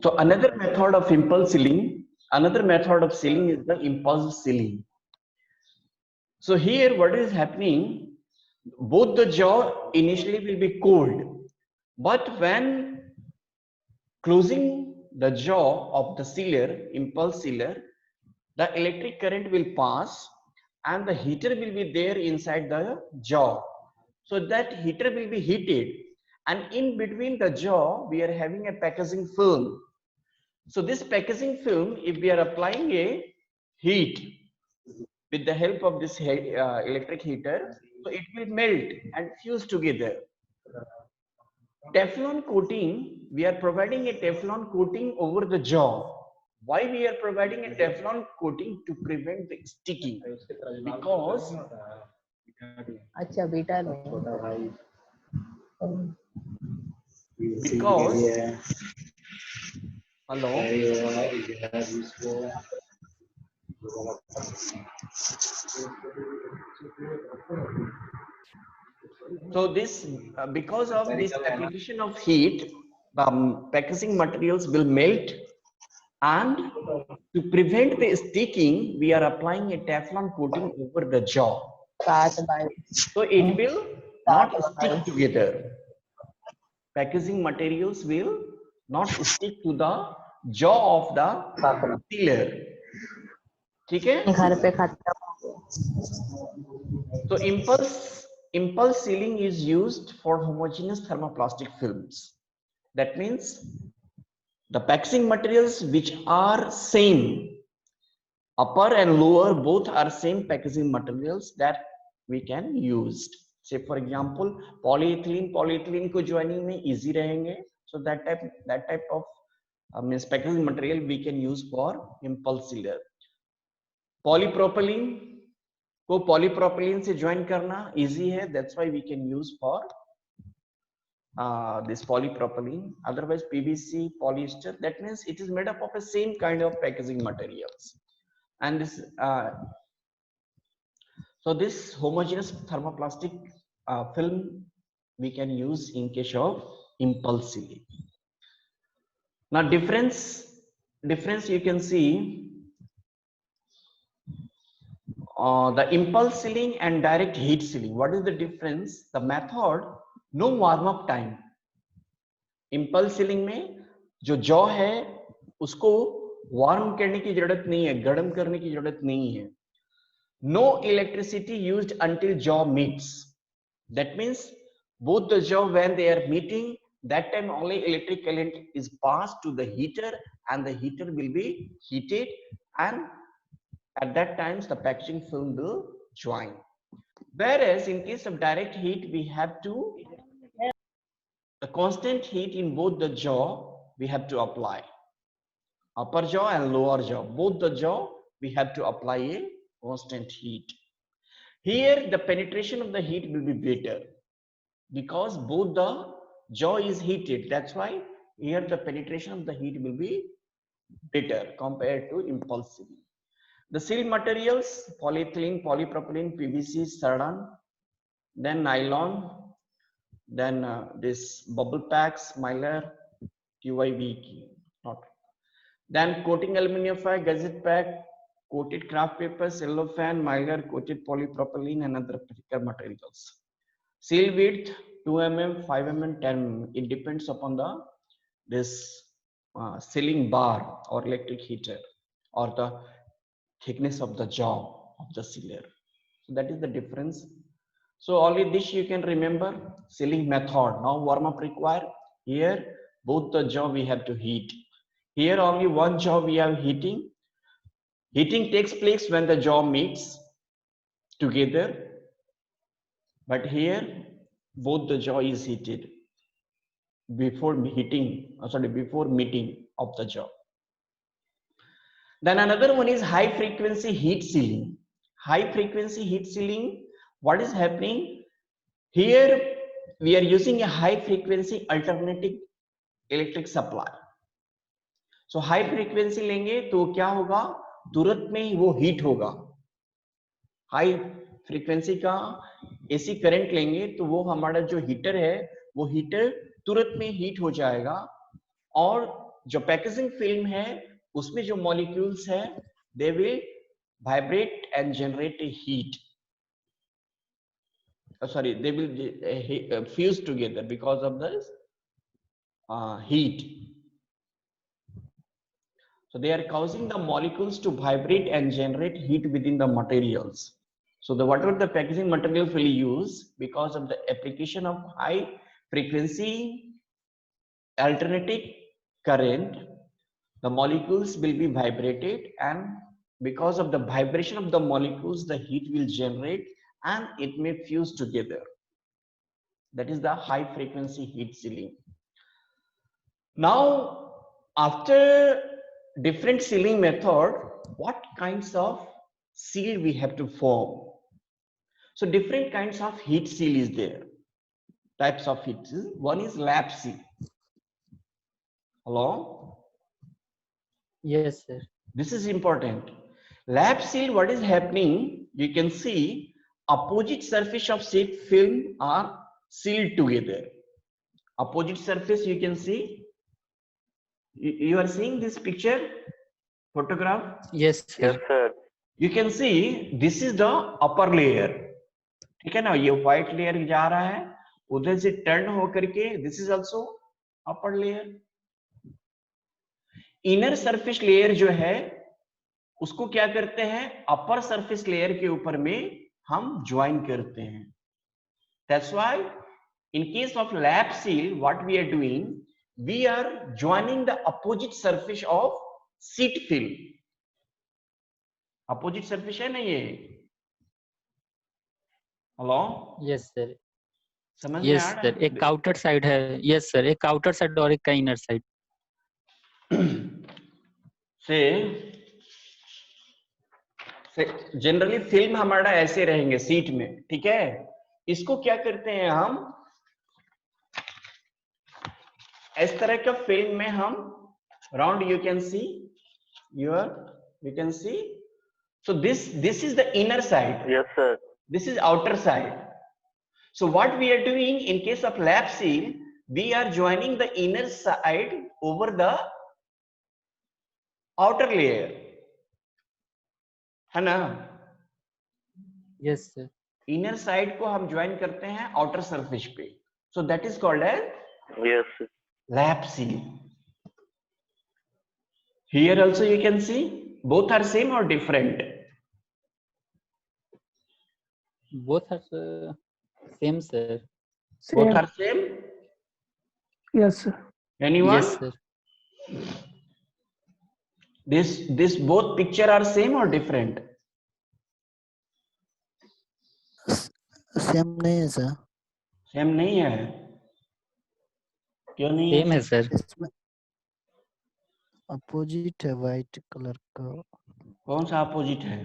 So another method of impulse sealing, another method of sealing is the impulse sealing. So here what is happening, both the jaw initially will be cold, but when closing the jaw of the sealer, impulse sealer, the electric current will pass and the heater will be there inside the jaw. So that heater will be heated, and in between the jaw we are having a packaging film. So this packaging film, if we are applying a heat with the help of this electric heater, so it will melt and fuse together. Teflon coating, we are providing a Teflon coating over the jaw. Why we are providing a Teflon coating? To prevent the sticking, because अच्छा बेटा में because hello, so this because of this application of heat, the packaging materials will melt, and to prevent the sticking, we are applying a Teflon coating over the jaw. So it will not stick together. Packaging materials will not stick to the jaw of the sealer. ठीक है? घर पे खाता So impulse sealing is used for homogeneous thermoplastic films. That means the packaging materials which are same, upper and lower both are same packaging materials that we can use. Say for example polyethylene को joining में easy रहेंगे. So that type of means packaging material we can use for impulse sealer. Polypropylene को polypropylene से join करना easy है. That's why we can use for this polypropylene. Otherwise PVC, polyester, that means it is made up of the same kind of packaging materials. And this so this homogeneous thermoplastic film we can use in case of impulse sealing. Now difference you can see the impulse sealing and direct heat sealing. What is the difference? The method, no warm up time. impulse sealing में जो jaw है उसको warm करने की जरूरत नहीं है, गर्म करने की जरूरत नहीं है. No electricity used until jaw meets. That means both the jaw, when they are meeting, that time only electric current is passed to the heater and the heater will be heated, and at that times the packaging film will join. Whereas in case of direct heat, we have to the constant heat in both the jaw we have to apply. Upper jaw and lower jaw, both the jaw we have to apply a constant heat. Here the penetration of the heat will be better because both the jaw is heated. That's why here the penetration of the heat will be better compared to impulse sealing. The seal materials, polyethylene, polypropylene, PVC, Sardan, then nylon, then this bubble packs, Mylar, TYV, not. Then coating aluminum foil, gazette pack, coated craft paper, cellophane, Mylar, coated polypropylene, and other particular materials. Seal width 2 mm, 5 mm, 10 mm. It depends upon the this sealing bar or electric heater or the thickness of the jaw of the sealer. So that is the difference. So only this you can remember. Sealing method. Now warm up required. Here both the jaw we have to heat. Here only one jaw we are heating. Heating takes place when the jaw meets together. But here both the jaw is heated before heating. Before meeting of the jaw. Then another one is high frequency heat sealing. High frequency heat sealing. What is happening? Here we are using a high frequency alternating electric supply. So high frequency लेंगे तो क्या होगा? तुरंत में ही वो heat होगा. High frequency का AC current लेंगे तो वो हमारा जो हीटर है वो हीटर तुरंत में हीट हो जाएगा, और जो पैकेजिंग फिल्म है उसमें जो मॉलिक्यूल्स है they will vibrate and generate a heat, sorry, they will fuse together because of this heat. So they are causing the molecules to vibrate and generate heat within the materials. So whatever the packaging materials will use, because of the application of high frequency alternating current, the molecules will be vibrated, and because of the vibration of the molecules, the heat will generate and it may fuse together. That is the high frequency heat sealing. Now, after different sealing method, what kinds of seal we have to form? So different kinds of heat seal is there. Types of heat seal. One is lap seal. Hello? Yes, sir. This is important. Lap seal, what is happening? You can see opposite surface of sheet film are sealed together. Opposite surface, you can see. You are seeing this picture, photograph? Yes, sir. Yes, sir. You can see this is the upper layer. ठीक है ना, ये white layer जा रहा है उधर से turn होकर के, this is also upper layer. Inner surface layer जो है उसको क्या करते हैं, upper surface layer के ऊपर में हम join करते हैं. That's why in case of lap seal, what we are doing, we are joining the opposite surface of sheet film. Opposite surface है ना ये. हेलो? Yes, sir. समझ में Yes, आ रहा sir. है? एक आउटर साइड है. Yes, sir. एक आउटर साइड और एक का इनर साइड. से जनरली फिल्म हमारा ऐसे रहेंगे सीट में, ठीक है. इसको क्या करते हैं हम, इस तरह का फिल्म में हम round, you can C you can see. So this is the inner side. Yes, sir. This is outer side. So what we are doing in case of lap seal, we are joining the inner side over the outer layer, है ना. Yes, sir. Inner side को हम join करते हैं outer surface पे. So that is called as Yes, sir. Lap seal. Here also you can see both are same और different. Both are same, sir. Both Same. Are same. Yes, sir. Anyone? Yes, sir. this both picture are same or different? Same नहीं है sir. Same नहीं है. क्यों नहीं Same है, sir. इसमें opposite है वाइट कलर का. कौन सा अपोजिट है?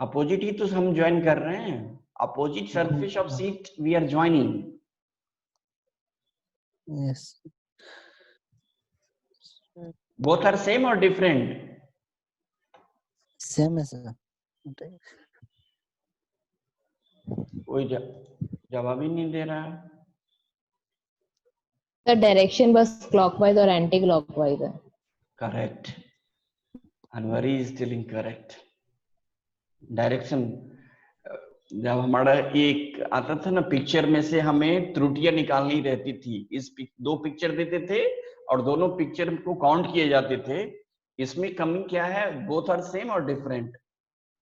अपोजिट ही तो हम ज्वाइन कर रहे हैं. Opposite surface of seat we are joining. Yes. Both are same और डिफरेंट? सेम है सर. कोई जवाब ही नहीं दे रहा है. The direction बस clockwise और anti clockwise है. Correct. Anwari is still incorrect. Direction जब हमारा एक आता था ना पिक्चर में से हमें त्रुटियां निकालनी रहती थी. दो पिक्चर देते थे और दोनों पिक्चर को काउंट किए जाते थे. इसमें कमी क्या है, बोथ आर सेम और डिफरेंट.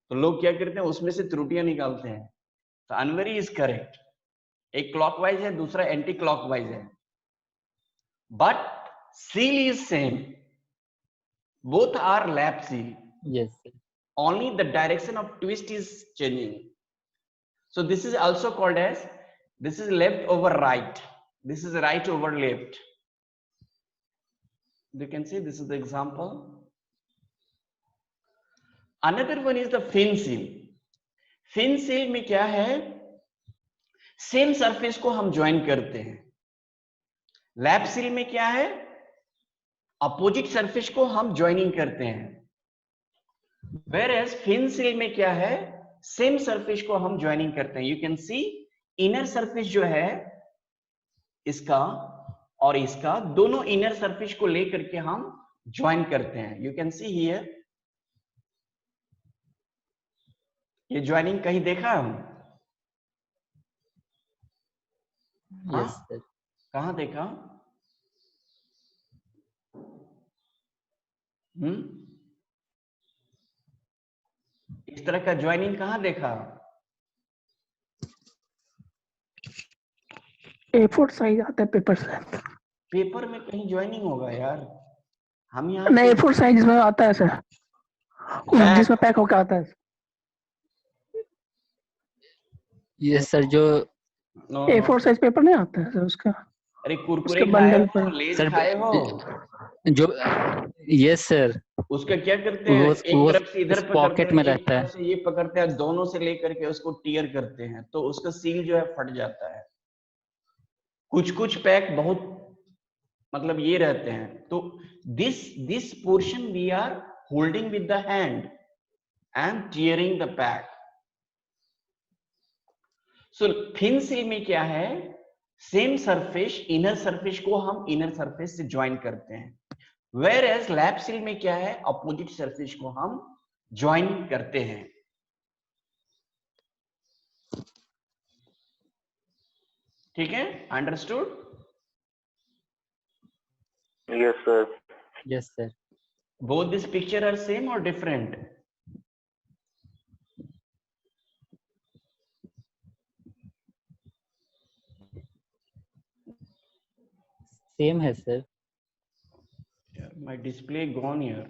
तो लोग क्या करते हैं, उसमें से त्रुटियां निकालते हैं. तो अनवरी इज करेक्ट. एक क्लॉकवाइज है, दूसरा एंटी क्लॉकवाइज है, but seal is same. Both are lap seal. Yes, sir. Only the direction of twist is changing. So this is also called as, this is left over right, this is right over left. You can see this is the example. Another one is the fin seal. Fin seal में क्या है, same surface को हम join करते हैं. Lap seal में क्या है, अपोजिट सरफेस को हम ज्वाइनिंग करते हैं. Whereas फिन सील में क्या है, सेम सरफेस को हम ज्वाइनिंग करते हैं. You can C inner surface जो है इसका और इसका दोनों इनर सरफेस को लेकर के हम ज्वाइन करते हैं। यू कैन सी हियर, ये ज्वाइनिंग कहीं देखा हम? हाँ? Yes sir. कहाँ देखा? इस तरह का ज्वाइनिंग कहाँ देखा? A4 साइज आता है पेपर से। पेपर में कहीं ज्वाइनिंग होगा यार, हम यहाँ नहीं, A4 साइज में आता है सर, जिसमें पैक होकर आता है। यस सर, जो A4 साइज पेपर नहीं आता है सर उसका। अरे कुरकुरे उसके खाए बंडल हो, पर लेज सर खाए हो, जो यस सर, उसका क्या करते हैं, एक वो तरफ से इधर उस पकड़ते पॉकेट हैं, में एक रहता तरफ है। से ये पकड़ते हैं, दोनों से लेकर के उसको टीयर करते हैं, तो उसका सील जो है फट जाता है। कुछ कुछ पैक बहुत मतलब ये रहते हैं, तो this portion we are holding with the hand and tearing the pack. So thin seal में क्या है, सेम सरफेस, इनर सरफेस को हम इनर सरफेस से ज्वाइन करते हैं, वेयर एज लैप सील में क्या है, अपोजिट सरफेस को हम ज्वाइन करते हैं। ठीक है, understood? Yes, sir. Yes sir. Both this picture are same और डिफरेंट? सेम है sir. My display gone here.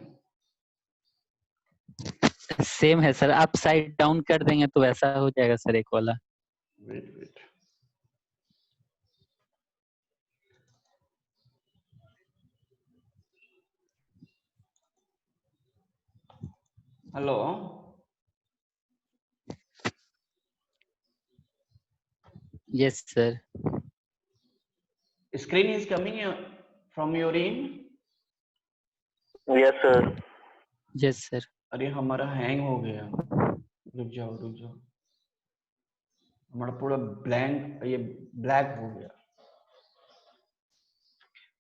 Same है सर, आप साइड डाउन कर देंगे तो वैसा हो जाएगा सर एक वाला। Wait wait, hello, yes sir. Screen is coming from your in? Yes, sir. Yes sir. अरे हमारा हैंग हो गया, रुक जाओ रुक जाओ, हमारा पूरा ब्लैंक, ये ब्लैक हो गया।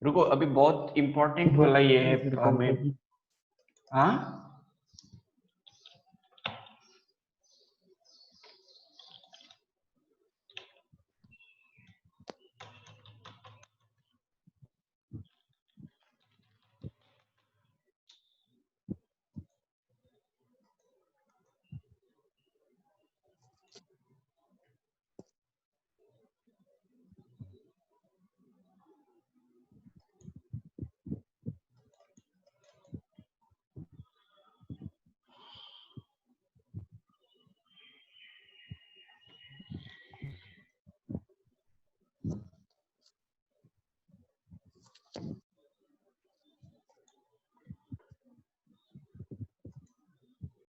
रुको, अभी बहुत इंपॉर्टेंट वाला ये है हमें। हाँ